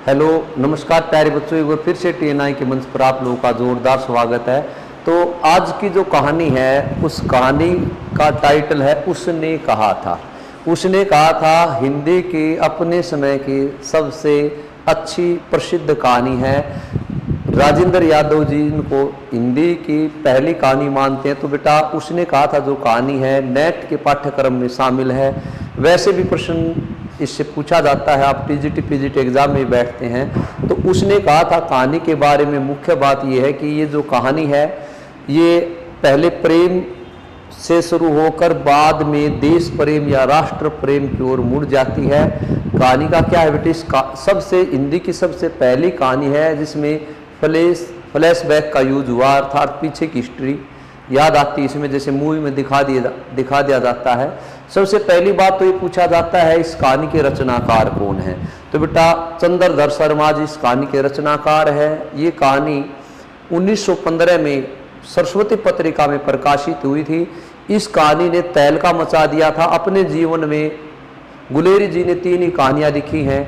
Hello नमस्कार प्यारे बच्चों, एक बार फिर से TNI के मंच पर आप लोगों का जोरदार स्वागत है। तो आज की जो कहानी है उस कहानी का टाइटल है उसने कहा था। उसने कहा था हिंदी की अपने समय की सबसे अच्छी प्रसिद्ध कहानी है। राजेंद्र यादव जी इनको हिंदी की पहली कहानी मानते हैं। तो बेटा उसने कहा था जो कहानी है नेट के पाठ्यक्रम में शामिल है। वैसे भी प्रश्न इससे पूछा जाता है, आप टीजीटी पीजीटी एग्जाम में बैठते हैं। तो उसने कहा था कहानी के बारे में मुख्य बात यह है कि ये जो कहानी है ये पहले प्रेम से शुरू होकर बाद में देश प्रेम या राष्ट्र प्रेम की ओर मुड़ जाती है। कहानी का क्या है बेटा, सबसे हिंदी की सबसे पहली कहानी है जिसमें फ्लैशबैक का यूज हुआ, अर्थात पीछे की हिस्ट्री याद आती है इसमें, जैसे मूवी में दिखा दिया जाता है। सबसे पहली बात तो ये पूछा जाता है इस कहानी के रचनाकार कौन है। तो बेटा चंद्रधर शर्मा जी इस कहानी के रचनाकार है। ये कहानी 1915 में सरस्वती पत्रिका में प्रकाशित हुई थी। इस कहानी ने तहलका मचा दिया था। अपने जीवन में गुलेरी जी ने 3 ही कहानियाँ लिखी हैं,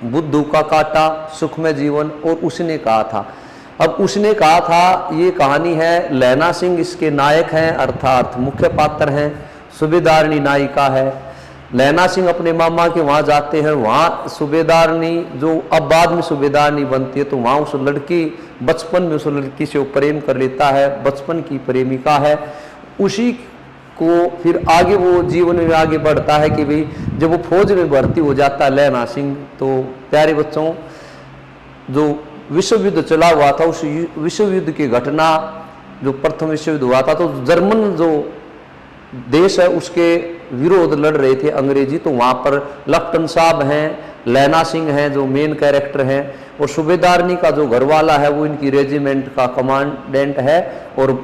बुद्धू का कांटा, सुखमय जीवन और उसने कहा था। अब उसने कहा था ये कहानी है, लैना सिंह इसके नायक हैं अर्थात मुख्य पात्र हैं, सूबेदारनी नायिका है। लैना सिंह अपने मामा के वहाँ जाते हैं, वहाँ सूबेदारनी जो अब बाद में सूबेदारनी बनती है, तो वहाँ उस लड़की बचपन में उस लड़की से वो प्रेम कर लेता है, बचपन की प्रेमिका है। उसी को फिर आगे वो जीवन में आगे बढ़ता है कि भाई जब वो फौज में भर्ती हो जाता है लैना सिंह, तो प्यारे बच्चों जो विश्व युद्ध चला हुआ था उस विश्व युद्ध की घटना, जो प्रथम विश्व युद्ध हुआ था, तो जर्मन जो देश है उसके विरोध लड़ रहे थे अंग्रेजी। तो वहाँ पर लफ्टन साहब हैं, लैना सिंह हैं जो मेन कैरेक्टर हैं, और सूबेदारनी का जो घरवाला है वो इनकी रेजिमेंट का कमांडेंट है। और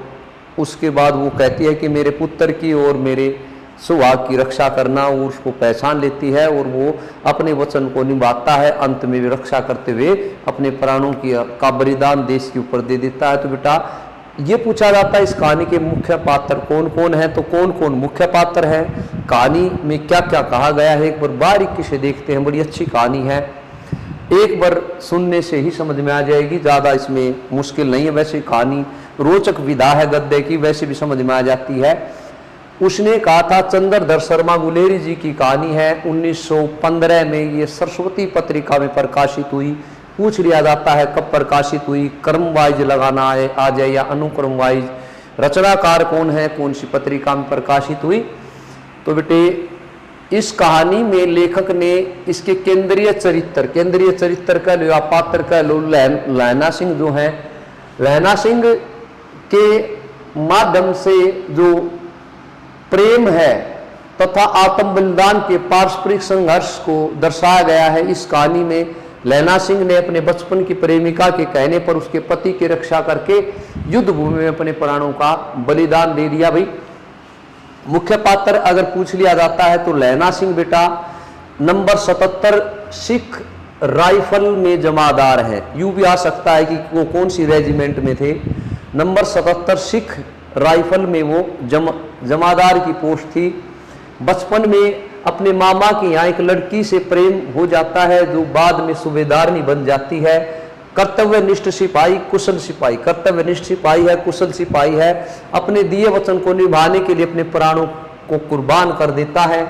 उसके बाद वो कहती है कि मेरे पुत्र की और मेरे सुहाग की रक्षा करना, वो उसको पहचान लेती है और वो अपने वचन को निभाता है। अंत में भी रक्षा करते हुए अपने प्राणों का बलिदान देश के ऊपर दे देता है। तो बेटा ये पूछा जाता है इस कहानी के मुख्य पात्र कौन कौन है। तो कौन कौन मुख्य पात्र है, कहानी में क्या क्या कहा गया है, एक बार बारीकी से देखते हैं। बड़ी अच्छी कहानी है, एक बार सुनने से ही समझ में आ जाएगी, ज़्यादा इसमें मुश्किल नहीं है। वैसे कहानी रोचक विधा है गद्य की, वैसे भी समझ में आ जाती है। उसने कहा था चंद्रधर शर्मा गुलेरी जी की कहानी है। 1915 में ये सरस्वती पत्रिका में प्रकाशित हुई। पूछ लिया जाता है कब प्रकाशित हुई, क्रम वाइज लगाना आ जाए या अनुक्रम वाइज, रचनाकार कौन है, कौन सी पत्रिका में प्रकाशित हुई। तो बेटे इस कहानी में लेखक ने इसके केंद्रीय चरित्र कह लो या पात्र कह लो, लैना सिंह जो हैं, लैना सिंह के माध्यम से जो प्रेम है तथा आत्म बलिदान के पारस्परिक संघर्ष को दर्शाया गया है। इस कहानी में लैना सिंह ने अपने बचपन की प्रेमिका के कहने पर उसके पति की रक्षा करके युद्ध भूमि में अपने प्राणों का बलिदान दे दिया। भाई मुख्य पात्र अगर पूछ लिया जाता है तो लैना सिंह बेटा नंबर 77 सिख राइफल में जमादार है। यूं भी आ सकता है कि वो कौन सी रेजिमेंट में थे। नंबर 77 सिख राइफल में वो जमादार की पोस्ट थी। बचपन में अपने मामा के यहाँ एक लड़की से प्रेम हो जाता है जो बाद में सूबेदारनी बन जाती है। कर्तव्यनिष्ठ सिपाही कुशल सिपाही, कर्तव्यनिष्ठ सिपाही है, कुशल सिपाही है, अपने दिए वचन को निभाने के लिए अपने प्राणों को कुर्बान कर देता है।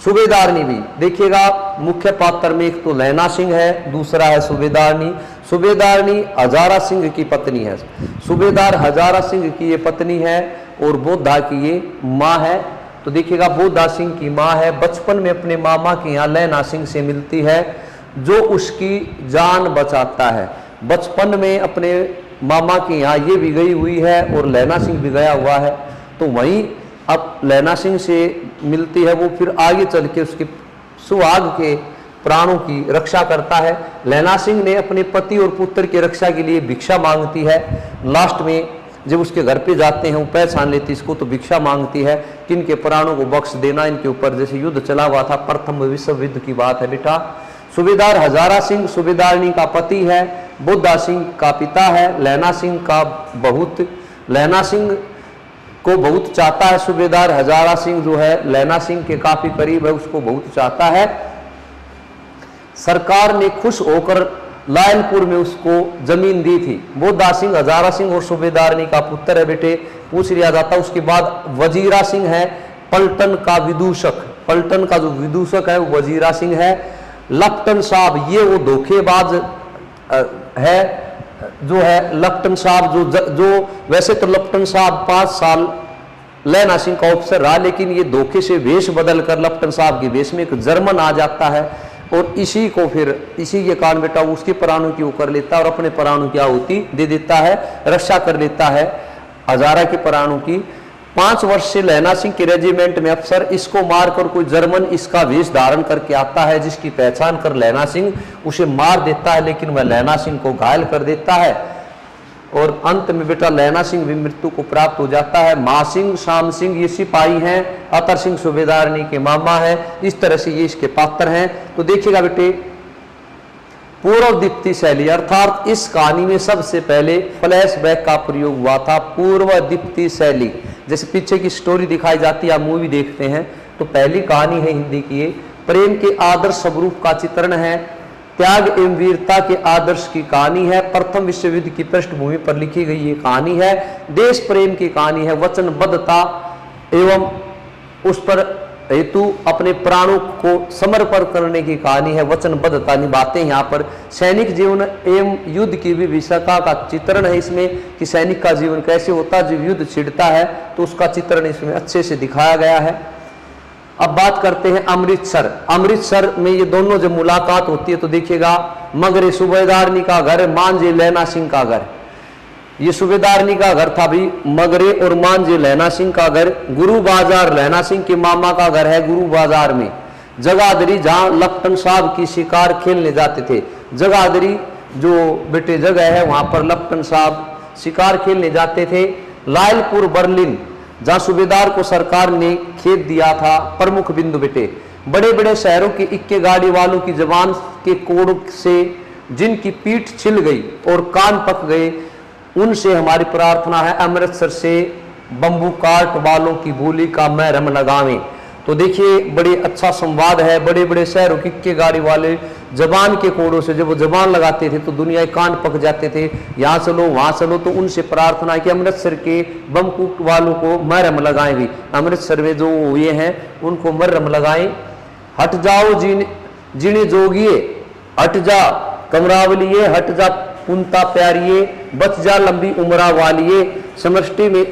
सूबेदारनी भी देखिएगा मुख्य पात्र में एक तो लैना सिंह है, दूसरा है सूबेदारनी। सूबेदारनी हजारा सिंह की पत्नी है, सूबेदार हजारा सिंह की ये पत्नी है और बोधा की ये माँ है। तो देखिएगा बोधा सिंह की माँ है, बचपन में अपने मामा के यहाँ लैना सिंह से मिलती है जो उसकी जान बचाता है। बचपन में अपने मामा के यहाँ ये भी गई हुई है और लैना सिंह भी गया हुआ है। तो वहीं अब लैना सिंह से मिलती है, वो फिर आगे चल के उसके सुहाग के प्राणों की रक्षा करता है। लैना सिंह ने अपने पति और पुत्र की रक्षा के लिए भिक्षा मांगती है। लास्ट में जब उसके घर पे जाते हैं वो पहचान लेती इसको, तो भिक्षा मांगती है कि इनके प्राणों को बख्श देना, इनके ऊपर जैसे युद्ध चला हुआ था, प्रथम विश्व युद्ध की बात है बेटा। सूबेदार हजारा सिंह सूबेदारनी का पति है, बोधा सिंह का पिता है, लैना सिंह को बहुत चाहता है। सूबेदार हजारा सिंह जो है लैना सिंह के काफी करीब है, उसको बहुत चाहता है। सरकार ने खुश होकर लायलपुर में उसको जमीन दी थी। वो दारा सिंह हजारा सिंह और सूबेदारनी का पुत्र है बेटे, पूछ लिया जाता। उसके बाद वजीरा सिंह है, पलटन का विदूषक, पलटन का जो विदूषक है वो वजीरा सिंह है। लप्टन साहब, ये वो धोखेबाज है जो है लप्टन साहब, जो वैसे तो लप्टन साहब 5 साल लैना सिंह का ऑफिसर रहा, लेकिन ये धोखे से वेश बदल कर लप्टन साहब के वेश में एक जर्मन आ जाता है और इसी को फिर इसी के कारण बेटा उसके प्राणों की वो कर लेता है और अपने प्राणों की आहुति दे देता है, रक्षा कर लेता है हजारा के प्राणों की। 5 वर्ष से लैना सिंह के रेजिमेंट में अफसर, इसको मारकर कोई जर्मन इसका वेश धारण करके आता है, जिसकी पहचान कर लैना सिंह उसे मार देता है, लेकिन वह लैना सिंह को घायल कर देता है और अंत में बेटा लैना सिंह भी मृत्यु को प्राप्त हो जाता है। मां सिंह, शाम सिंह ये सिपाही हैं, अतर सिंह सूबेदारनी के मामा है। इस तरह से ये इसके पात्र हैं। तो देखिएगा बेटे, पूर्व दीप्ति शैली, अर्थात इस कहानी में सबसे पहले फ्लैशबैक का प्रयोग हुआ था। पूर्व दीप्ति शैली, जैसे पीछे की स्टोरी दिखाई जाती है, आप मूवी देखते हैं तो पहली कहानी है हिंदी की, प्रेम के आदर्श स्वरूप का चित्रण है, त्याग एवं वीरता के आदर्श की कहानी है, प्रथम विश्व युद्ध की पृष्ठभूमि पर लिखी गई ये कहानी है, देश प्रेम की कहानी है, वचनबद्धता एवं उस पर हेतु अपने प्राणों को समर्पण करने की कहानी है, वचनबद्धता निभाते हैं। यहाँ पर सैनिक जीवन एवं युद्ध की विभीषिका का चित्रण है इसमें, कि सैनिक का जीवन कैसे होता है, जब युद्ध छिड़ता है तो उसका चित्रण इसमें अच्छे से दिखाया गया है। अब बात करते हैं अमृतसर। अमृतसर में ये दोनों जब मुलाकात होती है तो देखिएगा, मगरे सूबेदारनी का घर, मांझे लैना सिंह का घर। ये सूबेदारनी का घर था भी, मगरे और मांझे लैना सिंह का घर। गुरु बाजार लैना सिंह के मामा का घर है गुरु बाजार में। जगाधरी, जहां लप्टन साहब की शिकार खेलने जाते थे, जगाधरी जो बेटे जगह है वहां पर लप्टन साहब शिकार खेलने जाते थे। लायलपुर बर्लिन, जहां सूबेदार को सरकार ने खेत दिया था, प्रमुख बिंदु बेटे। बड़े बड़े शहरों के इक्के गाड़ी वालों की जबान के कोड़ से जिनकी पीठ छिल गई और कान पक गए, उनसे हमारी प्रार्थना है अमृतसर से बंबू काट वालों की बोली का महरम लगावें। तो देखिए बड़े अच्छा संवाद है। बड़े बड़े शहरों की इक्के गाड़ी वाले जबान के कोड़ों से जब वो जबान लगाते थे तो दुनिया के कान पक जाते थे, यहाँ चलो वहाँ चलो। तो उनसे प्रार्थना है कि अमृतसर के बमकूट वालों को मरहम लगाएं, भी अमृतसर में जो हुए हैं उनको मरहम लगाएं। हट जाओ जिने जोगिए, हट जा कमरावलिए, हट जा पुनता प्यारिए, बच जा लंबी उम्रा वालिए। समष्टि में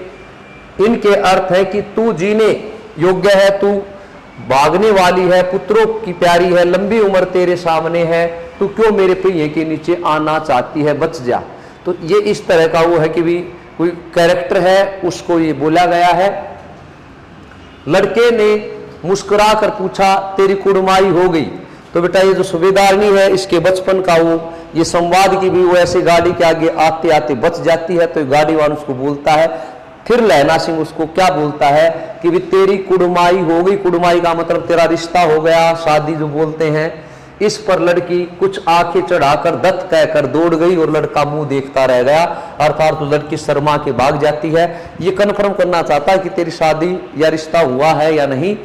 इनके अर्थ है कि तू जीने योग्य है, तू भागने वाली है, पुत्रों की प्यारी है, लंबी उम्र तेरे सामने है, तू क्यों मेरे पहिए के नीचे आना चाहती है, बच जा। तो ये इस तरह का वो है कि भी कोई कैरेक्टर है उसको ये बोला गया है। लड़के ने मुस्कुरा कर पूछा तेरी कुड़माई हो गई। तो बेटा ये जो सूबेदारनी है इसके बचपन का वो ये संवाद की भी वो ऐसे गाड़ी के आगे आते आते बच जाती है, तो गाड़ी वाला उसको बोलता है। फिर लैना सिंह उसको क्या बोलता है कि भी तेरी कुड़माई हो गई। कुड़माई का मतलब तेरा रिश्ता हो गया, शादी जो बोलते हैं। इस पर लड़की कुछ आंखें चढ़ाकर दत्त कहकर दौड़ गई और लड़का मुंह देखता रह गया। अर्थात तो लड़की शर्मा के भाग जाती है। ये कन्फर्म करना चाहता है कि तेरी शादी या रिश्ता हुआ है या नहीं।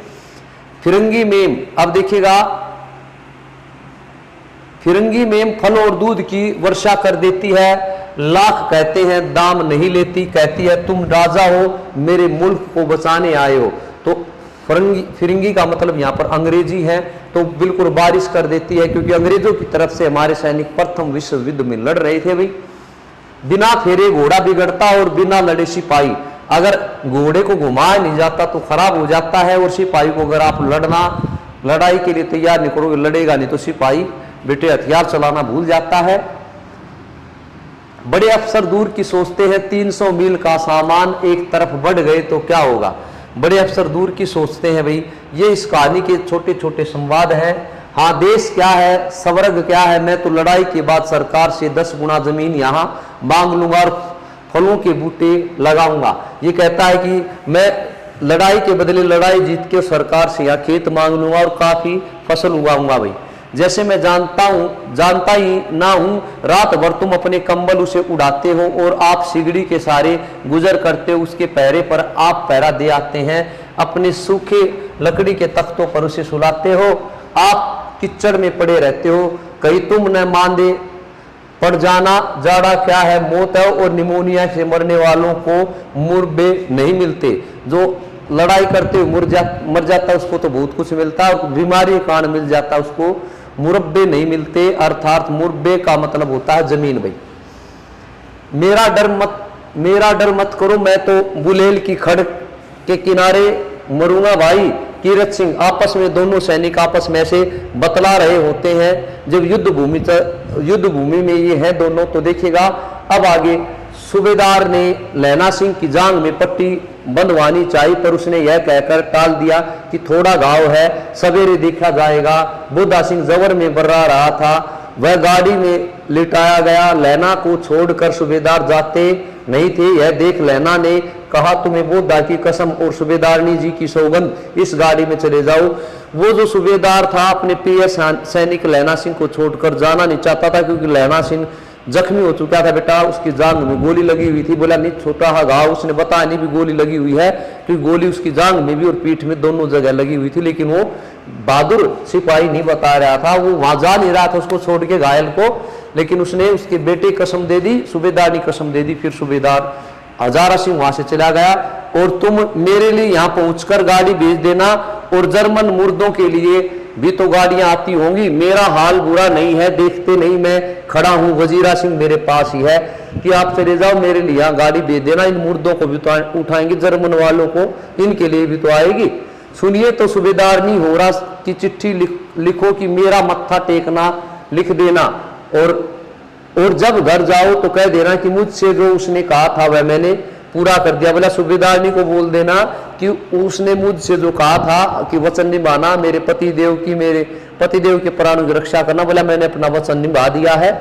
फिरंगी मेम, अब देखिएगा फिरंगी मेम फल और दूध की वर्षा कर देती है। लाख कहते हैं दाम नहीं लेती, कहती है तुम राजा हो, मेरे मुल्क को बचाने आए हो। तो फिरंगी का मतलब यहाँ पर अंग्रेजी है, तो बिल्कुल बारिश कर देती है, क्योंकि अंग्रेजों की तरफ से हमारे सैनिक प्रथम विश्व युद्ध में लड़ रहे थे। भाई बिना फेरे घोड़ा बिगड़ता और बिना लड़े सिपाही। अगर घोड़े को घुमाया नहीं जाता तो खराब हो जाता है, और सिपाही को अगर आप लड़ाई के लिए तैयार नहीं करोगे, लड़ेगा नहीं, तो सिपाही बेटे हथियार चलाना भूल जाता है। बड़े अफसर दूर की सोचते हैं, 300 मील का सामान एक तरफ बढ़ गए तो क्या होगा। बड़े अफसर दूर की सोचते हैं। भाई ये इस कहानी के छोटे छोटे संवाद हैं। हाँ, देश क्या है, स्वर्ग क्या है। मैं तो लड़ाई के बाद सरकार से 10 गुना जमीन यहाँ मांग लूंगा और फलों के बूटे लगाऊंगा। ये कहता है कि मैं लड़ाई के बदले लड़ाई जीत के सरकार से यहाँ खेत मांग लूंगा और काफी फसल उगाऊंगा। भाई जैसे मैं जानता ही ना हूं, रात भर तुम अपने कंबल उसे उड़ाते हो और आप सिगड़ी के सारे गुजर करते हो, उसके पहरे पर आप पहरा दे आते हैं, अपने सूखे लकड़ी के तख्तों पर उसे सुलाते हो। आप कीचड़ में पड़े रहते हो, कहीं तुम न मांदे पड़ जाना, जाड़ा क्या है मौत है, और निमोनिया से मरने वालों को मुरब्बे नहीं मिलते। जो लड़ाई करते हुए मर जाता है उसको तो बहुत कुछ मिलता है, और बीमारी के कारण मिल जाता है उसको मुरब्बे नहीं मिलते। अर्थात मुरब्बे का मतलब होता है जमीन। भाई मेरा डर मत करो, मैं तो बुलेल की खड़ के किनारे मरूंगा भाई। कीरत सिंह आपस में, दोनों सैनिक आपस में से बतला रहे होते हैं जब युद्ध भूमि में ये है दोनों। तो देखिएगा अब आगे, सूबेदार ने लैना सिंह की जांग में पट्टी बंधवानी चाहिए, पर उसने यह कहकर टाल दिया कि थोड़ा घाव है, सवेरे देखा जाएगा। बुद्धा सिंह जबर में बर्रा रहा था, वह गाड़ी में लिटाया गया। लैना को छोड़कर सूबेदार जाते नहीं थे, यह देख लैना ने कहा, तुम्हें बुद्धा की कसम और सूबेदारनी जी की सौगंध, इस गाड़ी में चले जाओ। वो जो सूबेदार था अपने प्रिय सैनिक लैना सिंह को छोड़कर जाना नहीं चाहता था, क्योंकि लैना सिंह जख्मी हो चुका था बेटा, उसकी जांघ में गोली लगी हुई थी। बोला नहीं छोटा हा घाव, उसने बताया नहीं भी गोली लगी हुई है, क्योंकि गोली उसकी जांघ में भी और पीठ में दोनों जगह लगी हुई थी। लेकिन वो बहादुर सिपाही नहीं बता रहा था, वो वहां जा नहीं रहा था उसको छोड़ के घायल को, लेकिन उसने उसके बेटे कसम दे दी, सूबेदार ने कसम दे दी। फिर सूबेदार हजारा सिंह वहां से चला गया, और तुम मेरे लिए यहाँ पहुंचकर गाड़ी भेज देना, और जर्मन मुर्दों के लिए भी तो गाड़ियां आती होंगी, मेरा हाल बुरा नहीं है, देखते नहीं मैं खड़ा हूं, वजीरा सिंह मेरे पास ही है कि आप चले जाओ, मेरे लिए यहाँ गाड़ी भेज देना, इन मुर्दों को भी तो उठाएंगे, जर्मन वालों को, इनके लिए भी तो आएगी। सुनिए तो सूबेदार नहीं हो रहा की चिट्ठी लिखो कि मेरा मत्था टेकना लिख देना, और जब घर जाओ तो कह देना कि मुझसे जो उसने कहा था वह मैंने पूरा कर दिया। बोला सूबेदारनी को बोल देना कि उसने मुझसे जो कहा था कि वचन निभाना, मेरे पतिदेव के प्राणों की रक्षा करना, बोला मैंने अपना वचन निभा दिया है।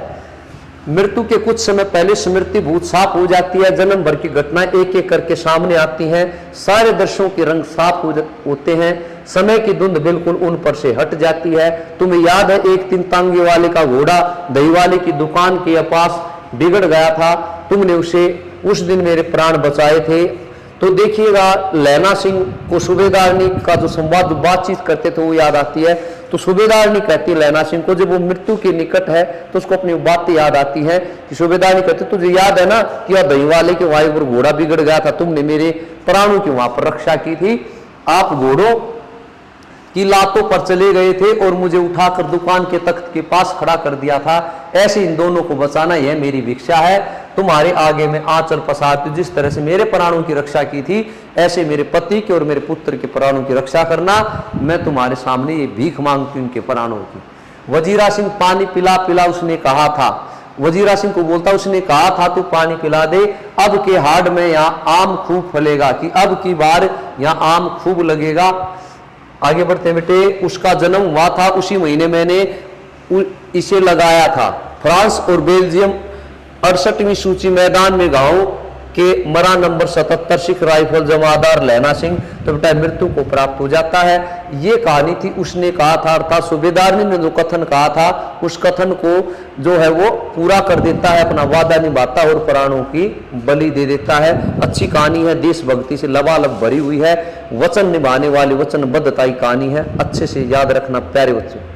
मृत्यु के कुछ समय पहले स्मृति भूत साफ हो जाती है, जन्म भर की घटनाएं एक एक करके सामने आती हैं, सारे दृश्यों के रंग साफ होते हैं, समय की धुंध बिल्कुल उन पर से हट जाती है। तुम्हें याद है एक 3 टांगे वाले का घोड़ा दही वाले की दुकान के पास बिगड़ गया था, तुमने उसे उस दिन मेरे प्राण बचाए थे। तो देखिएगा लैना सिंह को सूबेदारनी का जो संवाद बातचीत करते थे वो याद आती है। तो सूबेदारनी कहती है लैना सिंह को, जब वो मृत्यु के निकट है तो उसको अपनी बातें याद आती है कि सूबेदारनी कहती तुझे याद है ना कि वह दही वाले के वायु पर घोड़ा बिगड़ गया था, तुमने मेरे प्राणों की वहां पर रक्षा की थी, आप घोड़ों की लातों पर चले गए थे और मुझे उठाकर दुकान के तख्त के पास खड़ा कर दिया था। ऐसे इन दोनों को बचाना यह मेरी भिक्षा है, तुम्हारे आगे में आंचल पसारती हूं, जिस तरह से मेरे प्राणों की रक्षा की थी ऐसे मेरे पति के और मेरे पुत्र के प्राणों की रक्षा करना। मैं तुम्हारे सामने ये भीख मांगती हूं इनके प्राणों की। वजीरा सिंह पानी पिला पिला उसने कहा था, वजीरा सिंह को बोलता उसने कहा था तू पानी पिला दे, अब के हाड़ में यहाँ आम खूब फलेगा, कि अब की बार यहाँ आम खूब लगेगा। आगे बढ़ते बेटे, उसका जन्म हुआ था उसी महीने मैंने इसे लगाया था। फ्रांस और बेल्जियम 68वीं सूची मैदान में गांव के मरा नंबर 77 सिख राइफल जमादार लैना सिंह तो बेटा मृत्यु को प्राप्त हो जाता है। ये कहानी थी, उसने कहा था अर्थात सूबेदारनी ने जो कथन कहा था उस कथन को जो है वो पूरा कर देता है, अपना वादा निभाता है और प्राणों की बलि दे देता है। अच्छी कहानी है, देशभक्ति से लबालब भरी हुई है, वचन निभाने वाली वचनबद्धता की कहानी है। अच्छे से याद रखना प्यारे बच्चों।